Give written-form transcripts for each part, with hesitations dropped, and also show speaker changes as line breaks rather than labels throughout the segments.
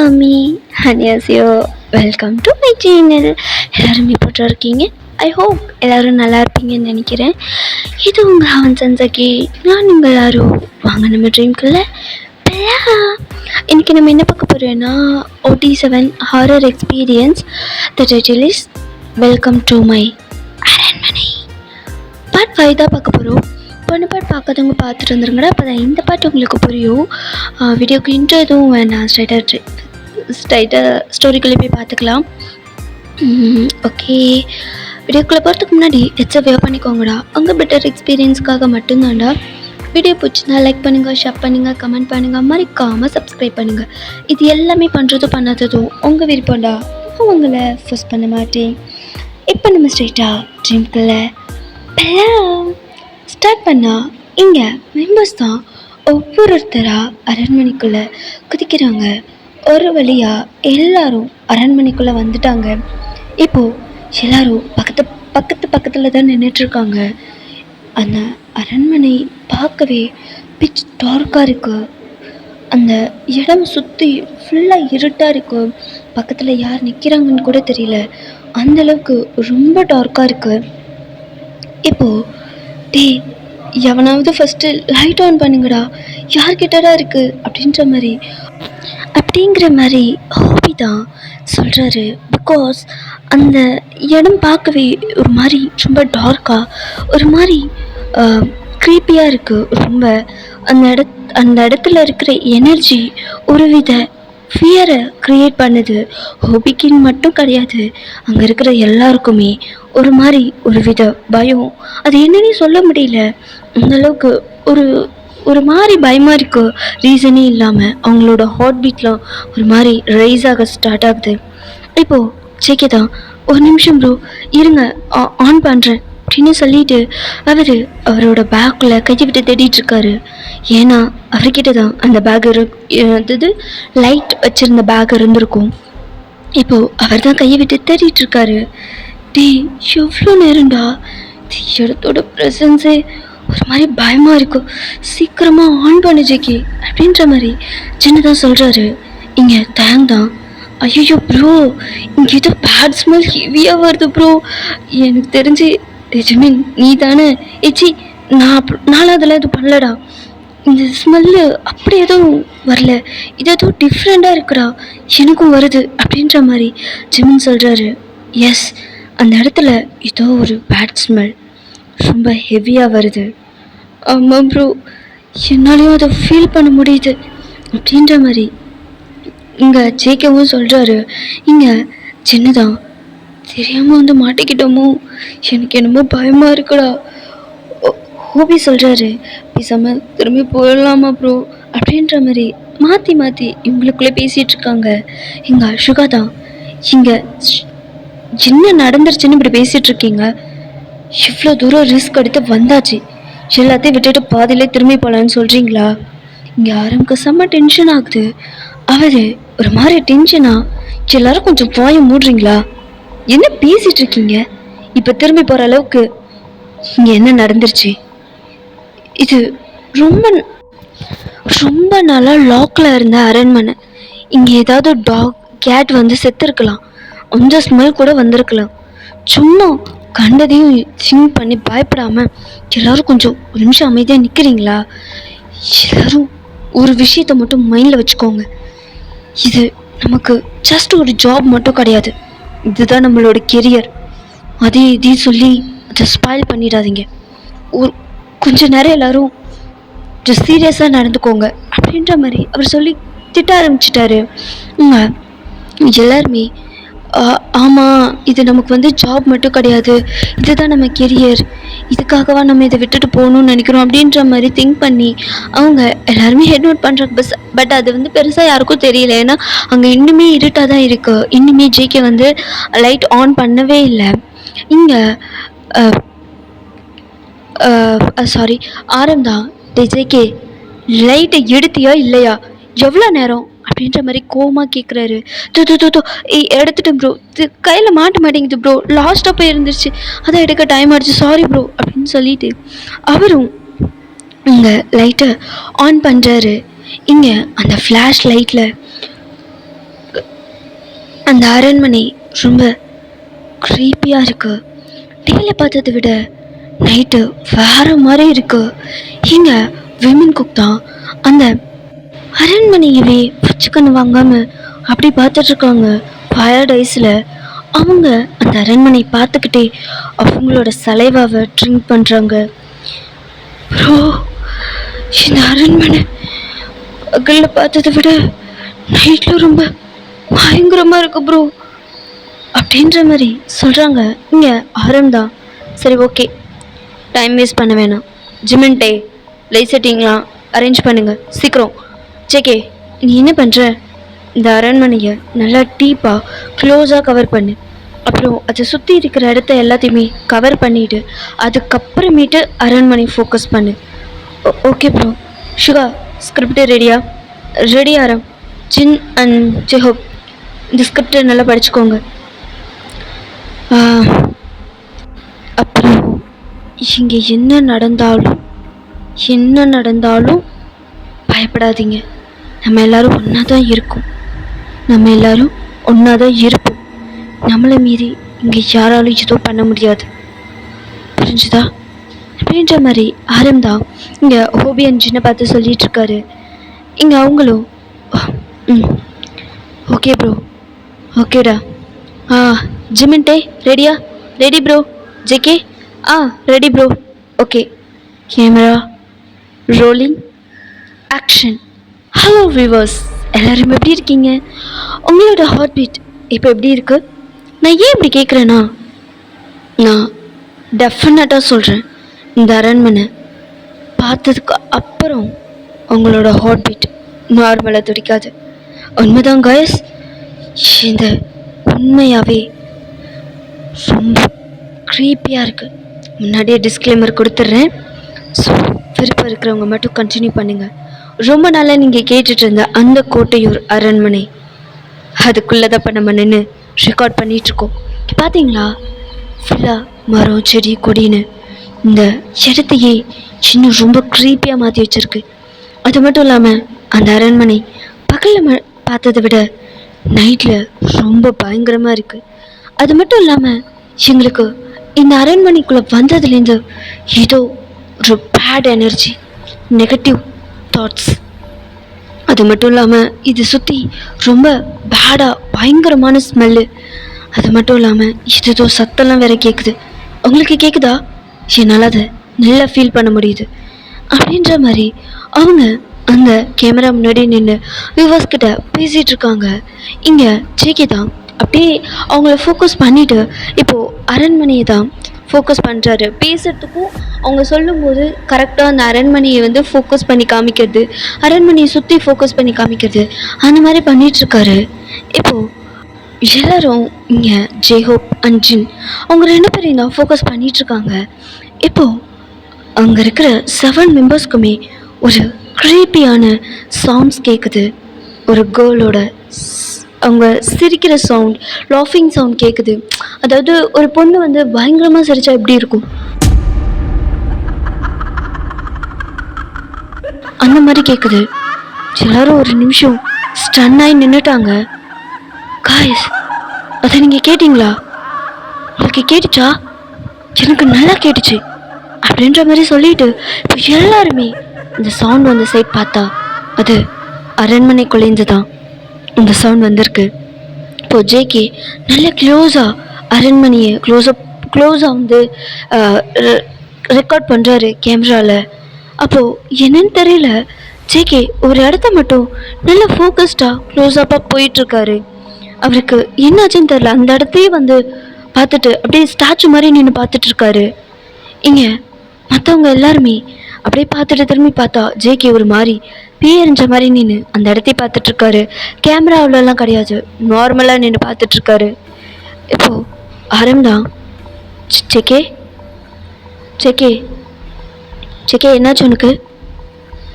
மாமி 안녕하세요. Welcome to my channel. எல்லோரும் எப்படி இருக்கீங்க? ஐ ஹோப் எல்லோரும் நல்லா இருப்பீங்கன்னு நினைக்கிறேன். இது உங்கள் ஹவன் சன்சகி. நான் உங்கள் யாரும் வாங்க நம்ம ட்ரீம்குள்ள இன்றைக்கி நம்ம என்ன பார்க்க போகிறோன்னா OT7 horror experience. The title is welcome to my அரண்மனை. பார்ட் 5 தான் பார்க்க போகிறோம். பொண்ணு பாட்டு பார்க்காதவங்க பார்த்துட்டு வந்துருங்கடா, அப்போ தான் இந்த பாட்டு உங்களுக்கு புரியும். வீடியோக்கு இன்ட்ரோ எதுவும் வேண்டாம், ஸ்ட்ரைட்டாக ஸ்டோரிக்குள்ளே போய் பார்த்துக்கலாம். ஓகே, வீடியோக்குள்ளே போகிறதுக்கு முன்னாடி ஹெட்ஸை பண்ணிக்கோங்கடா. உங்கள் பெட்டர் எக்ஸ்பீரியன்ஸ்க்காக மட்டும்தான்டா. வீடியோ பிடிச்சிருந்தா லைக் பண்ணுங்கள், ஷேர் பண்ணுங்கள், கமெண்ட் பண்ணுங்கள், மறக்காமல் சப்ஸ்கிரைப் பண்ணுங்கள். இது எல்லாமே பண்ணுறதும் பண்ணாததும் உங்கள் விருப்பம்டா. உங்களை ஃபோர்ஸ் பண்ண மாட்டேன். இப்போ நம்ம ஸ்ட்ரைட்டாக ட்ரீம்குள்ளே ஸ்டார்ட் பண்ணால் இங்கே மெம்பர்ஸ் தான் ஒவ்வொருத்தராக அரண்மனைக்குள்ளே குதிக்கிறாங்க. ஒரு வழியாக எல்லாரும் அரண்மனைக்குள்ளே வந்துட்டாங்க. இப்போது எல்லாரும் பக்கத்தில் தான் நின்றுட்டுருக்காங்க. அந்த அரண்மனை பார்க்கவே பிச் டார்க்காக இருக்குது. அந்த இடம் சுற்றி ஃபுல்லாக இருட்டாக இருக்குது. பக்கத்தில் யார் நிற்கிறாங்கன்னு கூட தெரியல, அந்தளவுக்கு ரொம்ப டார்க்காக இருக்குது. இப்போது டேய் எவனாவது ஃபஸ்ட்டு லைட் ஆன் பண்ணுங்கடா, யார்கிட்டடா இருக்குது அப்படிங்கிற மாதிரி ஹாபி தான் சொல்கிறாரு. பிகாஸ் அந்த இடம் பார்க்கவே ஒரு மாதிரி ரொம்ப டார்க்காக, ஒரு மாதிரி க்ரீப்பியாக இருக்குது. ரொம்ப அந்த இடத்துல இருக்கிற எனர்ஜி ஒரு வித ஃபியரை க்ரியேட் பண்ணுது. ஹோபிக்கின்னு மட்டும் கிடையாது, அங்கே இருக்கிற எல்லாருக்குமே ஒரு மாதிரி ஒரு வித பயம். அது என்னன்னே சொல்ல முடியல, அந்தளவுக்கு ஒரு மாதிரி பயமாக இருக்குது. ரீசனே இல்லாமல் அவங்களோட ஹார்ட் பீட்லாம் ஒரு மாதிரி ரைஸ் ஆக ஸ்டார்ட் ஆகுது. இப்போது ஜேகே தான், ஒரு நிமிஷம் ப்ரோ இருங்க, ஆன் பண்ணுறேன் அப்படின்னு சொல்லிட்டு அவரோட பேக்கில் கையை விட்டு தேடிட்டுருக்காரு. ஏன்னா அவர்கிட்ட தான் அந்த பேக் இருந்தது, லைட் வச்சுருந்த பேக் இருந்திருக்கும். இப்போது அவர் தான் கையை விட்டு தேடிட்டுருக்காரு. டேய் எவ்வளோ நேரம்டா, இடத்தோட ப்ரெசன்ஸே ஒரு மாதிரி பயமாக இருக்கும், சீக்கிரமாக ஆன் பண்ணு ஜேகே அப்படின்ற மாதிரி சின்னதாக சொல்கிறாரு. இங்கே தேங் தான், ஐயோ ப்ரோ இங்கே ஏதோ பேட் ஸ்மெல் ஹெவியாக வருது ப்ரோ, எனக்கு தெரிஞ்சு ஜமீன் நீ தானே ஏச்சி, நானும் அதெல்லாம் எதுவும் பண்ணலடா, இந்த ஸ்மெல்லு அப்படி எதுவும் வரல, இது எதுவும் டிஃப்ரெண்ட்டாக இருக்குடா, எனக்கும் வருது அப்படின்ற மாதிரி ஜிமின் சொல்கிறாரு. எஸ், அந்த இடத்துல ஏதோ ஒரு பேட் ஸ்மெல் ரொம்ப ஹெவியாக வருது. ஆமாம் ப்ரோ, என்னாலையும் அதை ஃபீல் பண்ண முடியுது அப்படின்ற மாதிரி இங்கே ஜேகேவும் சொல்கிறாரு. இங்கே சின்னதான், தெரியாமல் வந்து மாட்டிக்கிட்டோமோ, எனக்கு என்னமோ பயமாக இருக்குடா. ஹோபி சொல்கிறாரு, பேசாமல் திரும்பி போயிடலாமா ப்ரோ அப்படின்ற மாதிரி மாற்றி இவங்களுக்குள்ளே பேசிகிட்ருக்காங்க. இங்கே அஷுகா தான், இங்கே என்ன நடந்துருச்சுன்னு இப்படி பேசிகிட்ருக்கீங்க, இவ்வளோ தூரம் ரிஸ்க் எடுத்து வந்தாச்சு, எல்லாத்தையும் விட்டுட்டு பாதியிலே திரும்பி போகலான்னு சொல்கிறீங்களா? இங்கே ஆரம்பிக்க செம்ம டென்ஷன் ஆகுது. ஒரு மாதிரி டென்ஷனா, எல்லாரும் கொஞ்சம் வாயை மூடுறீங்களா? என்ன பேசிட்டு இருக்கீங்க? இப்போ திரும்பி போகிற அளவுக்கு இங்கே என்ன நடந்துருச்சு? இது ரொம்ப ரொம்ப நாளாக லாக்கில் இருந்த அரண்மனை. இங்கே ஏதாவது டாக் கேட் வந்து செத்துருக்கலாம், கொஞ்சம் ஸ்மெல் கூட வந்திருக்கலாம். சும்மா கண்டதையும் சிங் பண்ணி பயப்படாமல் எல்லோரும் கொஞ்சம் ஒரு நிமிஷம் அமைதியாக நிற்கிறீங்களா? எல்லோரும் ஒரு விஷயத்தை மட்டும் மைண்டில் வச்சுக்கோங்க, இது நமக்கு ஜஸ்ட் ஒரு ஜாப் மட்டும் கிடையாது, இதுதான் நம்மளோட கெரியர். அதே இதையும் சொல்லி அதை ஸ்பாயில் பண்ணிடாதீங்க. கொஞ்ச நேரம் எல்லோரும் கொஞ்சம் சீரியஸாக நடந்துக்கோங்க அப்படின்ற மாதிரி அவர் சொல்லி திட்ட ஆரம்பிச்சிட்டாரு. எல்லாருமே ஆமாம், இது நமக்கு வந்து ஜாப் மட்டும் கிடையாது, இதுதான் நம்ம கெரியர், இதுக்காகவா நம்ம இதை விட்டுட்டு போகணும்னு நினைக்கிறோம் அப்படின்ற மாதிரி திங்க் பண்ணி அவங்க எல்லாருமே ஹெட் நோட் பண்ணுறாங்க. பட் அது வந்து பெருசாக யாருக்கும் தெரியல, ஏன்னா அங்கே இன்னுமே இருட்டாக தான் இருக்குது. இன்னுமே ஜேகே வந்து லைட் ஆன் பண்ணவே இல்லை. இங்கே சாரி ஆரம்தான், ஜேகே லைட்டை எடுத்தியா இல்லையா, எவ்வளோ நேரம் அப்படின்ற மாதிரி கோவமாக கேட்குறாரு. எடுத்துட்டேன் ப்ரோ, கையில் மாட்ட மாட்டேங்குது ப்ரோ, லாஸ்ட்டாக போய் இருந்துருச்சு, அதான் எடுக்க டைம் ஆகிடுச்சு, சாரி ப்ரோ அப்படின்னு சொல்லிட்டு அவரும் இங்கே லைட்டை ஆன் பண்ணுறாரு. இங்கே அந்த ஃப்ளாஷ் லைட்டில் அந்த அரண்மனை ரொம்ப க்ரீப்பியாக இருக்குது. டேயில் பார்த்ததை விட நைட்டு வேறு மாதிரி இருக்குது. இங்கே விமன் குக் தான் அந்த அரண்மனையவே வச்சுக்கன்னு வாங்காமல் அப்படி பார்த்துட்ருக்காங்க. பாரடைஸில் அவங்க அந்த அரண்மனை பார்த்துக்கிட்டே அவங்களோட சலைவாவை ட்ரிங்க் பண்ணுறாங்க. ப்ரோ, இந்த அரண்மனை பகலில் பார்த்ததை விட நைட்டில் ரொம்ப பயங்கரமாக இருக்கு ப்ரோ அப்படின்ற மாதிரி சொல்கிறாங்க. இங்கே ஆரம்பம் சரி ஓகே, டைம் வேஸ்ட் பண்ண வேணாம். ஜிமின்டே லைட் செட்டிங்லாம் அரேஞ்ச் பண்ணுங்கள் சீக்கிரம். ஜேகே, நீ என்ன பண்ணுற? இந்த அரண்மனையை நல்லா டீப்பாக க்ளோஸாக கவர் பண்ணு. அப்புறம் அதை சுற்றி இருக்கிற இடத்த எல்லாத்தையுமே கவர் பண்ணிவிட்டு அதுக்கப்புறமேட்டு அரண்மனை ஃபோக்கஸ் பண்ணு. Okay bro. ஷுகா, ஸ்கிரிப்டு ரெடியா? ரெடி ஆரம். ஜின் அண்ட் ஜெஹோப், இந்த ஸ்கிரிப்டை நல்லா படிச்சுக்கோங்க. அப்புறம் இங்கே என்ன நடந்தாலும் பயப்படாதீங்க. நம்ம எல்லோரும் ஒன்றா தான் இருக்கோம். நம்மளை மீறி இங்கே யாராலும் எதுவும் பண்ண முடியாது, புரிஞ்சுதா? அப்படின்ற மாதிரி ஆரம்பம் இங்கே ஹோபி அண்ட் ஜின்னை பார்த்து சொல்லிகிட்ருக்காரு. இங்கே அவங்களும் ஓகே ப்ரோ, ஓகேடா. ஜிமின்டே ரெடியா? Ready bro. JK ready bro. Okay, camera rolling, action. Hello viewers, எல்லோரும் எப்படி இருக்கீங்க? உங்களோட ஹார்ட் பீட் இப்போ எப்படி இருக்குது? நான் ஏன் இப்படி கேட்குறேன்னா, நான் டெஃபினட்டாக சொல்கிறேன், இந்த அரண்மனை பார்த்ததுக்கு அப்புறம் உங்களோட ஹார்ட் பீட் நார்மலாக துடிக்காது. உண்மைதான் காய்ஸ், இந்த உண்மையாகவே ரொம்ப க்ரீப்பியாக இருக்குது. முன்னாடியே டிஸ்க்ளைமர் கொடுத்துட்றேன். ஸோ விருப்பம் இருக்கிறவங்க மட்டும் கண்டினியூ பண்ணுங்கள். ரொம்ப நாளாக நீங்கள் கேட்டுட்டு இருந்த அந்த கோட்டையூர் அரண்மனை, அதுக்குள்ளே தான் இப்போ நம்ம நின்று ரெக்கார்ட் பண்ணிகிட்ருக்கோம். பார்த்தீங்களா, ஃபுல்லாக மரம் செடி கொடின்னு இந்த இடத்தையே இன்னும் ரொம்ப க்ரீப்பியாக மாற்றி வச்சுருக்கு. அது மட்டும் இல்லாமல் அந்த அரண்மனை பகலில் பார்த்ததை விட நைட்டில் ரொம்ப பயங்கரமாக இருக்குது. அது மட்டும் இல்லாமல் எங்களுக்கு இந்த அரண்மனைக்குள்ளே வந்ததுலேருந்து ஏதோ ஒரு பேட் எனர்ஜி, நெகட்டிவ் தாட்ஸ். அது மட்டும் இல்லாமல் இது சுற்றி ரொம்ப பேடாக பயங்கரமான ஸ்மெல்லு. அது மட்டும் இல்லாமல் ஏதோ சத்தம்லாம் வேற கேட்குது. உங்களுக்கு கேட்குதா? என்னால் அதை நல்லா ஃபீல் பண்ண முடியுது அப்படின்ற மாதிரி அவங்க அந்த கேமரா முன்னாடி நின்று வியூவர்ஸ் கிட்ட பேசிகிட்டு இருக்காங்க. இங்கே ஜேகே தான் அப்படியே அவங்கள ஃபோக்கஸ் பண்ணிவிட்டு இப்போது அரண்மனையை தான் ஃபோக்கஸ் பண்ணுறாரு. பேசுகிறதுக்கும் அவங்க சொல்லும்போது கரெக்டாக அந்த அரண்மனையை வந்து ஃபோக்கஸ் பண்ணி காமிக்கிறது, அரண்மனையை சுற்றி ஃபோக்கஸ் பண்ணி காமிக்கிறது, அந்த மாதிரி பண்ணிகிட்ருக்காரு. இப்போது எல்லோரும் இங்கே ஜெஹோப் அண்ட் ஜின் அவங்க 2 பேரையும் தான் ஃபோக்கஸ் பண்ணிகிட்ருக்காங்க. இப்போது அங்கே இருக்கிற 7 மெம்பர்ஸ்க்குமே ஒரு க்ரீப்பியான சவுண்ட்ஸ் கேட்குது. ஒரு கேர்ளோட அவங்க சிரிக்கிற சவுண்ட், லாஃபிங் சவுண்ட் கேட்குது. அதாவது ஒரு பொண்ணு வந்து பயங்கரமாக சிரிச்சா எப்படி இருக்கும் அந்த மாதிரி கேட்குது. எல்லாரும் ஒரு நிமிஷம் ஸ்டன் ஆகி நின்றுட்டாங்க. காய்ஸ், அதை நீங்கள் கேட்டிங்களா? உங்களுக்கு கேட்டுச்சா? எனக்கு நல்லா கேட்டுச்சு அப்படின்ற மாதிரி சொல்லிட்டு இப்போ எல்லாருமே இந்த சவுண்ட் வந்த சைட் பார்த்தா அது அரண்மனைக்குள்ளேருந்து தான் இந்த சவுண்ட் வந்திருக்கு. இப்போது ஜேகே நல்ல க்ளோஸாக அரண்மனையை க்ளோஸாக வந்து ரெக்கார்ட் பண்ணுறாரு கேமராவில். அப்போது என்னன்னு தெரியல, ஜேகே ஒரு இடத்த மட்டும் நல்லா ஃபோக்கஸ்டாக க்ளோஸ்அப்பாக போயிட்டுருக்காரு. அவருக்கு என்னாச்சுன்னு தெரில, அந்த இடத்தையே வந்து பார்த்துட்டு அப்படியே ஸ்டாச்சு மாதிரி நின்று பார்த்துட்ருக்காரு. இங்கே மற்றவங்க எல்லாருமே அப்படியே பார்த்துட்டு திரும்பி பார்த்தா ஜேகே ஒரு மாதிரி பேரிஞ்ச மாதிரி நின்று அந்த இடத்தையே பார்த்துட்ருக்காரு. கேமராவிலலாம் கிடையாது, நார்மலாக நின்று பார்த்துட்ருக்காரு. இப்போது ஆரம்பம் ஜேகே ஜேகே ஜேகே என்னாச்சு உனக்கு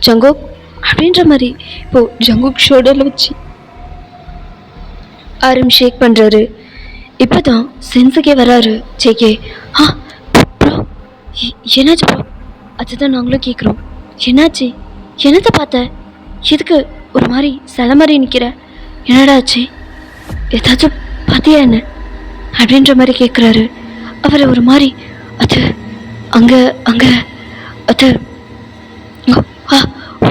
ஜங்குக் அப்படின்ற மாதிரி இப்போது ஜங்குக் ஷோல்டரில் வச்சு ஆரம் ஷேக் பண்ணுறாரு. இப்போ தான் சென்ஸுக்கே வராரு ஜேகே. ப்ரோ என்னாச்சு ப்ரோ? அதுதான் நாங்களும் கேட்குறோம், என்னாச்சு? என்னத்தை பார்த்த? எதுக்கு ஒரு மாதிரி சில மாதிரி நிற்கிற? என்னடாச்சு? ஏதாச்சும் பார்த்தியா என்ன அப்படின்ற மாதிரி கேட்குறாரு. அவர் ஒரு மாதிரி அது அங்கே அங்கே அது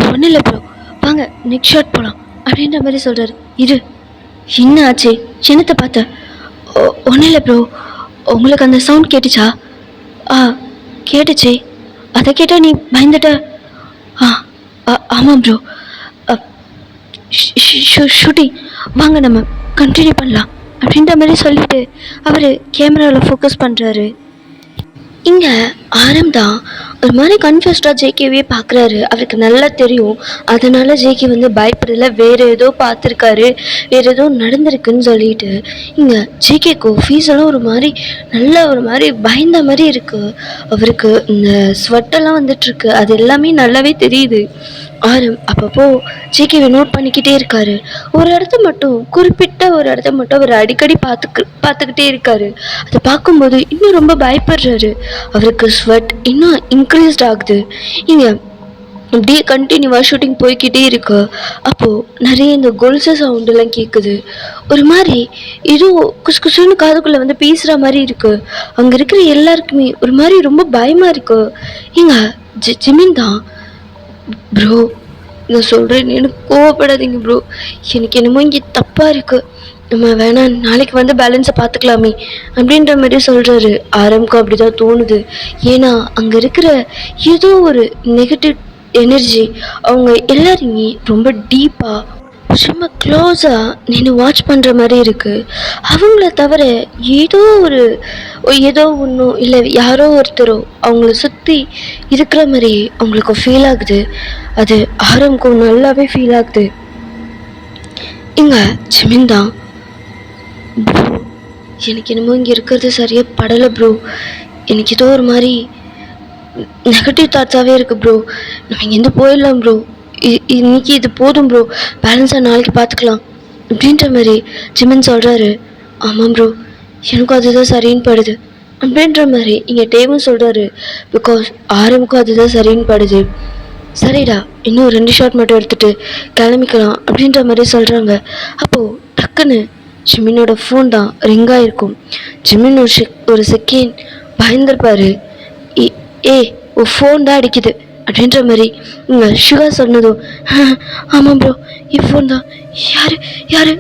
ஒன்றும் இல்லை ப்ரோ, வாங்க நெக்ஸ்ட் ஷாட் போகலாம் அப்படின்ற மாதிரி சொல்கிறாரு. இரு, என்ன ஆச்சு, சின்னத்தை பார்த்த? ஒன்றும் இல்லை ப்ரோ, உங்களுக்கு அந்த சவுண்ட் கேட்டுச்சா? ஆ கேட்டுச்சு. அதை கேட்டால் நீ பயந்துட்ட? ஆ ஆமாம் ப்ரோ. ஷூட்டிங் வாங்க நம்ம கண்டினியூ பண்ணலாம் அப்படின்ற மாதிரி சொல்லிட்டு அவர் கேமராவில் ஃபோக்கஸ் பண்ணுறாரு. இங்கே ஆரம் தான் ஒரு மாதிரி கன்ஃபியூஸ்டாக ஜேகேவே பார்க்குறாரு. அவருக்கு நல்லா தெரியும், அதனால் ஜேகே வந்து பயப்படல, வேறு ஏதோ பார்த்துருக்காரு, வேறு ஏதோ நடந்திருக்குன்னு சொல்லிட்டு இங்கே ஜேகேக்கு ஃபீஸெல்லாம் ஒரு மாதிரி நல்லா ஒரு மாதிரி பயந்த மாதிரி இருக்குது. அவருக்கு இந்த ஸ்வெட்டெல்லாம் வந்துட்டுருக்கு, அது எல்லாமே நல்லாவே தெரியுது. ஆரம் அப்பப்போ ஜேகேவை நோட் பண்ணிக்கிட்டே இருக்காரு. ஒரு இடத்த மட்டும் குறிப்பிட்ட ஒரு இடத்த மட்டும் அவர் அடிக்கடி பார்த்துக்கிட்டே இருக்காரு. அதை பார்க்கும்போது இன்னும் ரொம்ப பயப்படுறாரு. அவருக்கு ஸ்வெட் இன்னும் இன்க்ரீஸ்ட் ஆகுது. இங்கே அப்படியே கண்டினியூவாக ஷூட்டிங் போய்கிட்டே இருக்கு. அப்போது நிறைய இந்த கொலுசு சவுண்டெல்லாம் கேட்குது. ஒரு மாதிரி ஏதோ குசு குசுன்னு காதுக்குள்ளே வந்து பேசுகிற மாதிரி இருக்குது. அங்கே இருக்கிற எல்லாருக்குமே ஒரு மாதிரி ரொம்ப பயமாக இருக்கு. இங்கே ஜிமின் தான், ப்ரோ நான் சொல்கிறேன், எனக்கு கோவப்படாதீங்க ப்ரோ, எனக்கு என்னமோ இங்கே தப்பாக இருக்குது, நம்ம வேணா நாளைக்கு வந்து பேலன்ஸை பார்த்துக்கலாமே அப்படின்ற மாதிரி சொல்கிறாரு. ஆரம்க்கு அப்படி தான் தோணுது. ஏன்னா அங்கே இருக்கிற ஏதோ ஒரு நெகட்டிவ் எனர்ஜி அவங்க எல்லாருமே ரொம்ப டீப்பாக ரொம்ப க்ளோஸாக நின்று வாட்ச் பண்ணுற மாதிரி இருக்குது. அவங்கள தவிர ஏதோ ஒன்றும் இல்லை, யாரோ ஒருத்தரோ அவங்கள சுற்றி இருக்கிற மாதிரி அவங்களுக்கு ஃபீல் ஆகுது. அது ஆரம்க்கும் நல்லாவே ஃபீல் ஆகுது. இங்கே ஜிமின் தான், ப்ரோ எனக்கு என்னமோ இங்கே இருக்கிறது சரியாக படலை ப்ரோ, எனக்கு ஏதோ ஒரு மாதிரி நெகட்டிவ் தாட்ஸாகவே இருக்குது ப்ரோ, நம்ம இங்கேருந்து போயிடலாம் ப்ரோ, இன்னைக்கு இது போதும் ப்ரோ, பேலன்ஸாக நாளைக்கு பார்த்துக்கலாம் அப்படின்ற மாதிரி ஜிமின் சொல்கிறாரு. ஆமாம் ப்ரோ, எனக்கும் அதுதான் சரின்னு படுது அப்படின்ற மாதிரி இங்கே டேவும் சொல்கிறாரு. பிகாஸ் ஆரம்க்கும் அதுதான் சரின்னு படுது. சரிடா, இன்னும் 2 ஷாட் மட்டும் எடுத்துகிட்டு கிளம்பிக்கலாம் அப்படின்ற மாதிரி சொல்கிறாங்க. அப்போது டக்குன்னு ஜிமினோட ஃபோன் தான் ரிங் ஆகிருக்கும். ஜிமின் ஒரு செகண்ட் பயந்துருப்பார். ஏ ஒரு ஃபோன் தான் அடிக்குது அப்படின்ற மாதிரி இங்கே ஷுகா சொன்னதும், ஆமாம் ப்ரோ என் ஃபோன் தான், யார்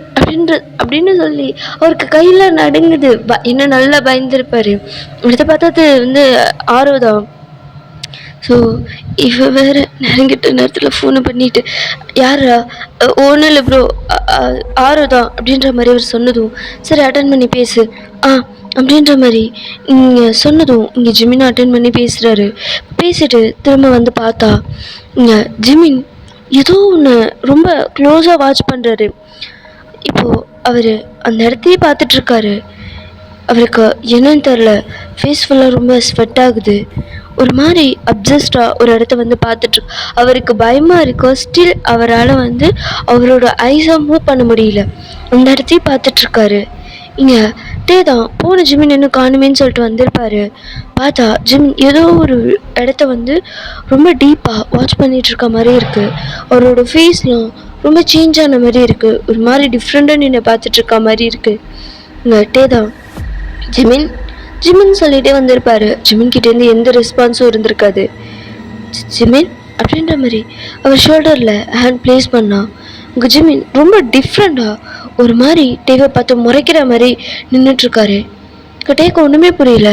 அப்படின்னு சொல்லி அவருக்கு கையில் நடுங்குது. இன்னும் நல்லா பயந்துருப்பார். இதை பார்த்தது வந்து ஆரோ தான். ஸோ இவ வேறு நெருங்கிட்ட நேரத்தில் ஃபோனை பண்ணிவிட்டு, யாரா, ஒன்றும் இல்லை ப்ரோ ஆரோ தான் அப்படின்ற மாதிரி அவர் சொன்னதும், சரி அட்டன் பண்ணி பேசு அப்படின்ற மாதிரி நீங்கள் சொன்னதும் இங்கே ஜிமின் அட்டன் பண்ணி பேசுகிறாரு. பேசிட்டு திரும்ப வந்து பார்த்தா இங்கே ஜிமின் ஏதோ ஒன்று ரொம்ப க்ளோஸாக வாட்ச் பண்ணுறாரு. இப்போது அவர் அந்த இடத்தையே பார்த்துட்ருக்காரு. அவருக்கு என்னன்னு தெரில, ஃபேஸ் ஃபுல்லாக ரொம்ப ஸ்வெட் ஆகுது. ஒரு மாதிரி அப்சஸ்டாக ஒரு இடத்த வந்து பார்த்துட்ருக்கு. அவருக்கு பயமாக இருக்கோ, ஸ்டில் அவரால் வந்து அவரோட ஐஸை மூவ் பண்ண முடியல. அந்த இடத்தையும் பார்த்துட்ருக்காரு. இங்கே தான் போன ஜிமின் இன்னும் காணுமேன்னு சொல்லிட்டு வந்திருப்பாரு. பார்த்தா ஜிமின் ஏதோ ஒரு இடத்த வந்து ரொம்ப டீப்பாக வாட்ச் பண்ணிகிட்ருக்க மாதிரி இருக்குது. அவரோட ஃபேஸ்லாம் ரொம்ப சேஞ்ச் ஆன மாதிரி இருக்குது. ஒரு மாதிரி டிஃப்ரெண்ட்டாக நின்று பார்த்துட்ருக்க மாதிரி இருக்குது. இங்கே தான் ஜிமின் சொல்லிகிட்டே வந்திருப்பாரு. ஜிமின் கிட்டேருந்து எந்த ரெஸ்பான்ஸும் இருந்திருக்காது. ஜிமின் அப்படின்ற மாதிரி அவர் ஷோல்டரில் ஹேண்ட் ப்ளேஸ் பண்ணா. உங்கள் ஜிமின் ரொம்ப டிஃப்ரெண்ட்டாக ஒரு மாதிரி டேவை பார்த்து முறைக்கிற மாதிரி நின்றுட்டுருக்காரு. டேக்கு ஒன்றுமே புரியல.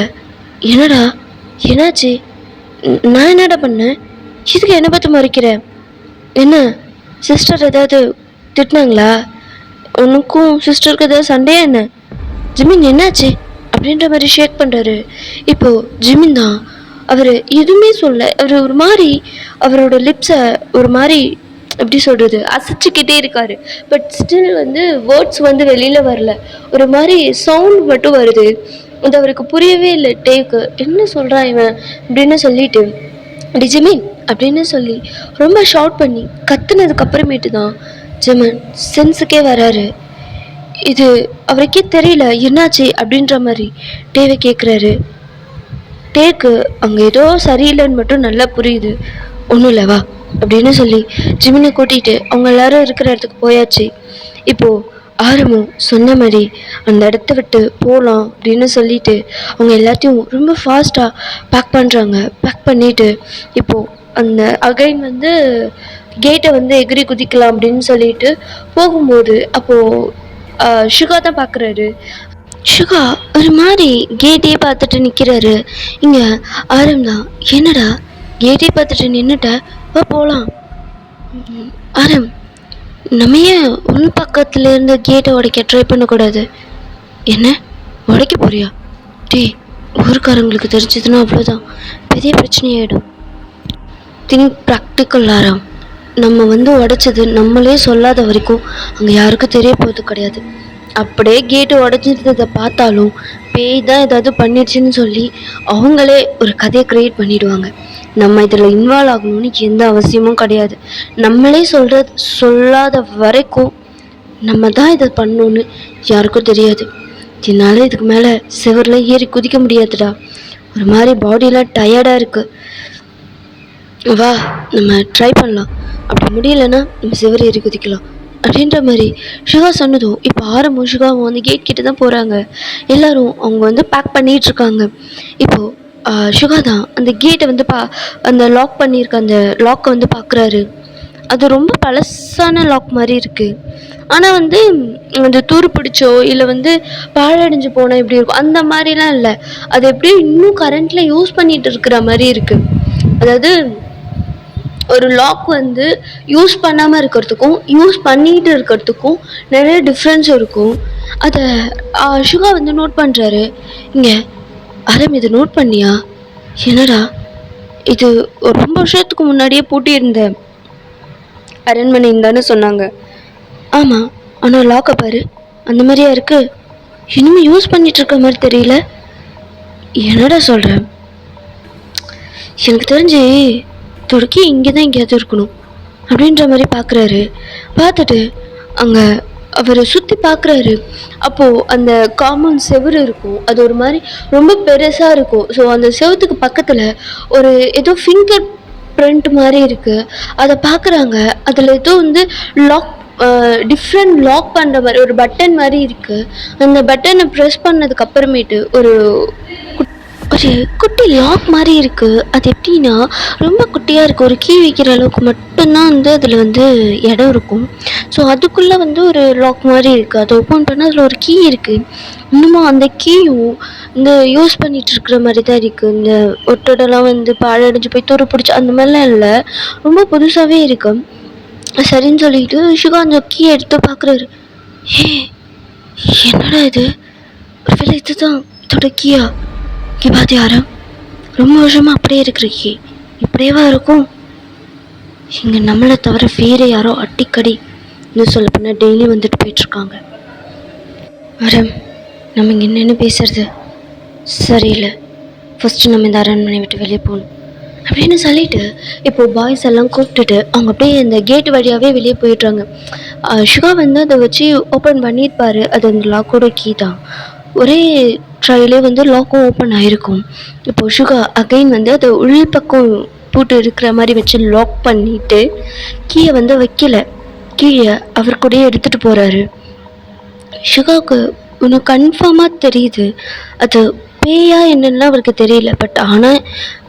என்னடா என்னாச்சு, நான் என்னடா பண்ணேன், இதுக்கு என்னை பார்த்து முறைக்கிறேன், என்ன சிஸ்டர் ஏதாவது திட்டினாங்களா, உனக்கும் சிஸ்டருக்கு ஏதாவது சண்டையா என்ன, ஜிமின் என்னாச்சு அப்படின்ற மாதிரி ஷேக் பண்ணுறாரு. இப்போது ஜிமின் தான், அவர் எதுவுமே சொல்ல, அவர் ஒரு மாதிரி அவரோட லிப்ஸை ஒரு மாதிரி எப்படி சொல்கிறது அசைச்சிக்கிட்டே இருக்காரு. பட் ஸ்டில் வந்து வேர்ட்ஸ் வந்து வெளியில் வரல, ஒரு மாதிரி சவுண்ட் மட்டும் வருது. அது அவருக்கு புரியவே இல்லை. டேக்கு என்ன சொல்கிறான் இவன் அப்படின்னு சொல்லிட்டு ஜிமின் அப்படின்னு சொல்லி ரொம்ப ஷவுட் பண்ணி கத்துனதுக்கு அப்புறமேட்டு தான் ஜிமின் சென்ஸுக்கே வராரு. இது அவருக்கே தெரியல என்னாச்சு அப்படின்ற மாதிரி டேவை கேட்குறாரு. டேக்கு அங்கே ஏதோ சரியில்லைன்னு மட்டும் நல்லா புரியுது. ஒன்றும் இல்லைவா அப்படின்னு சொல்லி ஜிமினை கூட்டிகிட்டு அவங்க எல்லாரும் இருக்கிற இடத்துக்கு போயாச்சு. இப்போது ஆரம்பம் சொன்ன மாதிரி அந்த இடத்த விட்டு போகலாம் அப்படின்னு சொல்லிட்டு அவங்க எல்லாத்தையும் ரொம்ப ஃபாஸ்ட்டாக பேக் பண்ணுறாங்க. பேக் பண்ணிவிட்டு இப்போது அந்த அகைன் வந்து கேட்டை வந்து எகிரி குதிக்கலாம் அப்படின்னு சொல்லிட்டு போகும்போது அப்போது சுகா தான் பார்க்குறாரு. சுகா ஒரு மாதிரி கேட்டையே பார்த்துட்டு நிற்கிறாரு. இங்கே ஆரம் தான், என்னடா கேட்டே பார்த்துட்டு நின்றுட்ட, வா போகலாம். ஆரம், நம்ம ஏன் உள் பக்கத்துல இருந்த கேட்டை உடைக்க ட்ரை பண்ணக்கூடாது? என்ன உடைக்க போறியா? டேய், ஊருக்காரங்களுக்கு தெரிஞ்சதுன்னா அவ்வளோதான், பெரிய பிரச்சனையாயிடும். திங்க் ப்ராக்டிக்கல் ஆரம். நம்ம வந்து உடைச்சது நம்மளே சொல்லாத வரைக்கும் அங்கே யாருக்கும் தெரிய போகிறது கிடையாது. அப்படியே கேட்டு உடஞ்சிருந்ததை பார்த்தாலும் பேய் தான் ஏதாவது பண்ணிடுச்சுன்னு சொல்லி அவங்களே ஒரு கதையை க்ரியேட் பண்ணிடுவாங்க. நம்ம இதில் இன்வால்வ் ஆகணும்னு எந்த அவசியமும் கிடையாது. நம்மளே சொல்லாத வரைக்கும் நம்ம தான் இதை பண்ணணுன்னு யாருக்கும் தெரியாது. என்னால் இதுக்கு மேலே சிவரில் ஏறி குதிக்க முடியாதுடா, ஒரு மாதிரி பாடியெலாம் டயர்டாக இருக்குது. வா நம்ம ட்ரை பண்ணலாம், அப்படி முடியலைன்னா நம்ம சிவர் ஏறி குதிக்கலாம் அப்படின்ற மாதிரி சுகா சொன்னதும் இப்போ ஆரம்பம் சுகாவும் வந்து கேட் கிட்ட தான் போகிறாங்க. எல்லோரும் அவங்க வந்து பேக் பண்ணிகிட்ருக்காங்க. இப்போது சுகா தான் அந்த கேட்டை வந்து அந்த லாக் பண்ணியிருக்க அந்த லாக்கை வந்து பார்க்குறாரு. அது ரொம்ப பழசான லாக் மாதிரி இருக்குது. ஆனால் வந்து அந்த துரு பிடிச்சோ இல்லை வந்து பாழடைஞ்சு போனால் எப்படி இருக்கும் அந்த மாதிரிலாம் இல்லை. அது எப்படியும் இன்னும் கரண்ட்டில் யூஸ் பண்ணிகிட்டு இருக்கிற மாதிரி இருக்குது. அதாவது ஒரு லாக் வந்து யூஸ் பண்ணாமல் இருக்கிறதுக்கும் யூஸ் பண்ணிகிட்டு இருக்கிறதுக்கும் நிறைய டிஃப்ரென்ஸ் இருக்கும். அதை சுகா வந்து நோட் பண்ணுறாரு. இங்கே ஆரம், இதை நோட் பண்ணியா? என்னடா இது ரொம்ப வருஷத்துக்கு முன்னாடியே பூட்டியிருந்த அரண்மனைன்னு தானே சொன்னாங்க. ஆமாம், ஆனால் லாக்கை பாரு, அந்த மாதிரியா இருக்குது. இனிமேல் யூஸ் பண்ணிட்டு இருக்க மாதிரி தெரியல. என்னடா சொல்கிறேன், எனக்கு தெரிஞ்சு துடுக்கி இங்கே தான் எங்கேயாவது இருக்கணும் அப்படின்ற மாதிரி பார்க்குறாரு. பார்த்துட்டு அங்கே அவர் சுற்றி பார்க்குறாரு. அப்போது அந்த காம்பவுண்ட் செவுரு இருக்கும், அது ஒரு மாதிரி ரொம்ப பெருசாக இருக்கும். ஸோ அந்த செவத்துக்கு பக்கத்தில் ஒரு ஏதோ ஃபிங்கர் பிரிண்ட் மாதிரி இருக்குது. அதை பார்க்குறாங்க. அதில் ஏதோ வந்து லாக் டிஃப்ரெண்ட் லாக் பண்ணுற மாதிரி ஒரு பட்டன் மாதிரி இருக்குது. அந்த பட்டனை ப்ரெஸ் பண்ணதுக்கு அப்புறமேட்டு ஒரு குட்டி லாக் மாதிரி இருக்குது. அது எப்படின்னா ரொம்ப குட்டியாக இருக்குது, ஒரு கீ வைக்கிற அளவுக்கு மட்டும்தான் வந்து அதில் வந்து இடம் இருக்கும். ஸோ அதுக்குள்ளே வந்து ஒரு லாக் மாதிரி இருக்குது. அதை ஓப்பன் பண்ணால் அதில் ஒரு கீ இருக்குது. இன்னமும் அந்த கீயும் இந்த யூஸ் பண்ணிகிட்டு இருக்கிற மாதிரி தான் இருக்குது. இந்த ஒட்டடெல்லாம் வந்து பாழடைஞ்சு போய் துரு பிடிச்சி அந்த மாதிரிலாம் இல்லை, ரொம்ப புதுசாகவே இருக்குது. சரின்னு சொல்லிட்டு சுகா அந்த கீயை எடுத்து பார்க்குறாரு. என்னடா இது, ஒரு வேலை இதுதான் இதோட கீயா? இங்கே பார்த்து யாரும் ரொம்ப வருஷமாக அப்படியே இருக்கிற கீ இப்படியேவா இருக்கும்? இங்கே நம்மளை தவிர வேறு யாரோ அடிக்கடி இன்னும் சொல்ல போனால் டெய்லி வந்துட்டு போயிட்டுருக்காங்க. ஆரம், நம்ம இங்கே என்னென்னு பேசுறது சரியில்லை. ஃபஸ்ட்டு நம்ம இந்த அரண்மனை விட்டு வெளியே போகணும் அப்படின்னு சொல்லிட்டு இப்போது பாய்ஸ் எல்லாம் கூப்பிட்டுட்டு அவங்க அப்படியே அந்த கேட் வழியாகவே வெளியே போயிடுறாங்க. சுகா வந்து அதை வச்சு ஓப்பன் பண்ணியிருப்பார். அது அந்த லாக்கோட கீ தான். ஒரே ட்ரைலே வந்து லாக்கும் ஓப்பன் ஆகிருக்கும். இப்போது சுகா அகைன் வந்து அதை உள் பக்கம் பூட்டு இருக்கிற மாதிரி வச்சு லாக் பண்ணிவிட்டு கீயை வந்து வைக்கலை, கீழே அவர் கூடயே எடுத்துகிட்டு போகிறாரு. சுகாவுக்கு ஒன்று கன்ஃபார்மாக தெரியுது, அது பேயா என்னன்னா அவருக்கு தெரியல. பட் ஆனால்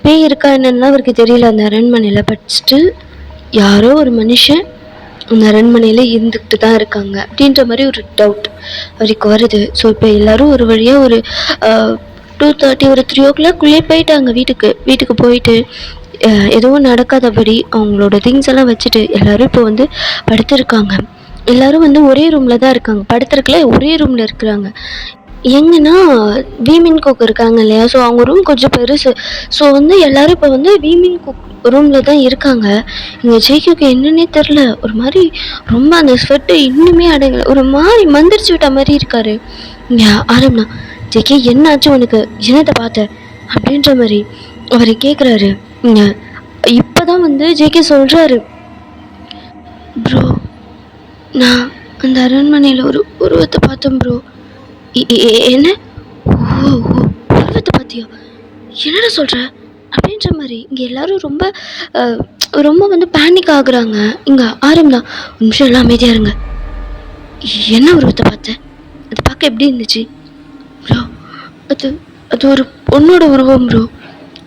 பேய் இருக்கா என்னன்னா அவருக்கு தெரியல அந்த அரண்மனையில். பட் ஸ்டில் யாரோ ஒரு மனுஷன் அந்த அரண்மனையில் இருந்துக்கிட்டு தான் இருக்காங்க அப்படின்ற மாதிரி ஒரு டவுட் அவருக்கு வருது. ஸோ இப்போ எல்லோரும் ஒரு வழியாக ஒரு 2:30 ஒரு 3 o'clock போயிட்டாங்க வீட்டுக்கு போயிட்டு எதுவும் நடக்காதபடி அவங்களோட திங்ஸ் எல்லாம் வச்சுட்டு எல்லோரும் இப்போ வந்து படுத்துருக்காங்க. எல்லோரும் வந்து ஒரே ரூமில் தான் இருக்காங்க, படுத்துருக்கல ஒரே ரூமில் இருக்கிறாங்க. எங்கன்னா வீமின் குக் இருக்காங்க இல்லையா, ஸோ அவங்க ரூம் கொஞ்சம் பெருசு. ஸோ வந்து எல்லோரும் இப்போ வந்து வீமின் குக் ரூமில் தான் இருக்காங்க. இங்கே ஜேகேக்கு என்னன்னே தெரில, ஒரு மாதிரி ரொம்ப அந்த ஸ்வெட்டு இன்னுமே அடங்கலை, ஒரு மாதிரி மந்திரிச்சு விட்ட மாதிரி இருக்கார். இங்கே ஆரம்பம், ஜேகே என்னாச்சு உனக்கு, என்னத்தை பார்த்த அப்படின்ற மாதிரி அவர் கேட்குறாரு. இங்கே இப்போ தான் வந்து ஜேகே சொல்கிறாரு, ப்ரோ நான் அந்த அரண்மனையில் ஒரு உருவத்தை பார்த்தேன் ப்ரோ. என்ன? ஓ உருவத்தை பார்த்தியா, என்னடா சொல்கிற அப்படின்ற மாதிரி இங்கே எல்லோரும் ரொம்ப வந்து பேனிக் ஆகுறாங்க. இங்கே ஆரம்பம், ஒரு நிமிஷம் எல்லாம் அமைதியாக இருங்க, என்ன உருவத்தை பார்த்தேன்? அது பார்க்க எப்படி இருந்துச்சு ப்ரோ? அது அது ஒரு பொண்ணோட உருவம் ப்ரோ.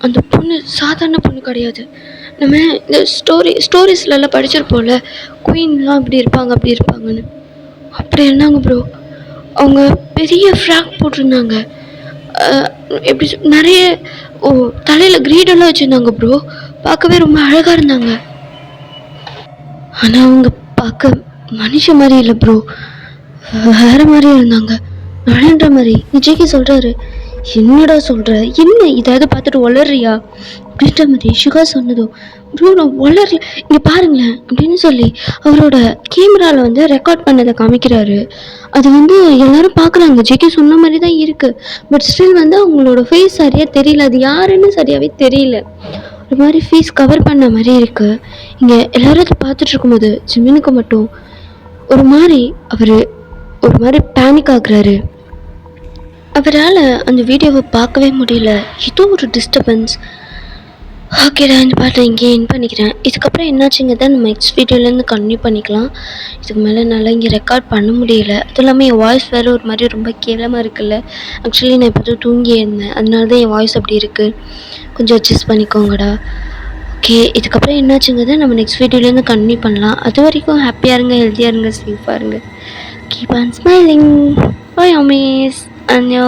அந்த பொண்ணு சாதாரண பொண்ணு கிடையாது. நம்ம இந்த ஸ்டோரிஸ்லலாம் படிச்சிருப்போம்ல, குயின்லாம் இப்படி இருப்பாங்க அப்படி இருப்பாங்கன்னு. அப்படி இருந்தாங்க ப்ரோ. அவங்க பெரிய ஃப்ராக் போட்டிருந்தாங்க. எப்படி நிறைய தலையில் கிரீடெல்லாம் வச்சுருந்தாங்க ப்ரோ. பார்க்கவே ரொம்ப அழகாக இருந்தாங்க. ஆனால் அவங்க பார்க்க மனுஷ மாதிரி இல்லை ப்ரோ, வேற மாதிரி இருந்தாங்க. நழன்ற மாதிரி. விஜய்க்கு சொல்கிறாரு, என்னடா சொல்கிற, என்ன இதாவது பார்த்துட்டு வளர்றியா அப்படின்ற மாதிரி சுகா சொன்னதும், ப்ரோ நான் வளரல, இங்கே பாருங்களேன் அப்படின்னு சொல்லி அவரோட கேமராவில் வந்து ரெக்கார்ட் பண்ணதை காமிக்கிறாரு. அது வந்து எல்லாரும் பார்க்குறாங்க, ஜெகி சொன்ன மாதிரி தான் இருக்குது. பட் ஸ்டில் வந்து அவங்களோட ஃபேஸ் சரியாக தெரியல, அது யாருன்னு சரியாகவே தெரியல. ஒரு மாதிரி ஃபேஸ் கவர் பண்ண மாதிரி இருக்குது. இங்கே எல்லோரும் அதை பார்த்துட்டு இருக்கும்போது ஜிமினுக்கு மட்டும் ஒரு மாதிரி ஒரு மாதிரி பேனிக் ஆகுறாரு. அவரால் அந்த வீடியோவை பார்க்கவே முடியல. ஏதோ ஒரு டிஸ்டர்பன்ஸ். ஓகேடா, இந்த பாட்டை இங்கே என் பண்ணிக்கிறேன். இதுக்கப்புறம் என்னாச்சுங்க தான் நம்ம நெக்ஸ்ட் வீடியோலேருந்து கன்டினியூ பண்ணிக்கலாம். இதுக்கு மேலே என்னால் இங்கே ரெக்கார்ட் பண்ண முடியல. அதுவும் இல்லாமல் என் வாய்ஸ் வேறு ஒரு மாதிரி ரொம்ப கேவலமாக இருக்குல்ல. ஆக்சுவலி நான் இப்போ தூங்கியே இருந்தேன், அதனால தான் என் வாய்ஸ் அப்படி இருக்குது. கொஞ்சம் அட்ஜஸ்ட் பண்ணிக்கோங்கடா. ஓகே, இதுக்கப்புறம் என்னாச்சுங்க தான் நம்ம நெக்ஸ்ட் வீடியோலேருந்து கன்டினியூ பண்ணலாம். அது வரைக்கும் ஹாப்பியாக இருங்க, ஹெல்த்தியாக இருங்க, சேஃபாக இருங்க. Keep on smiling. பாய் அமேஸ். அன்யோ.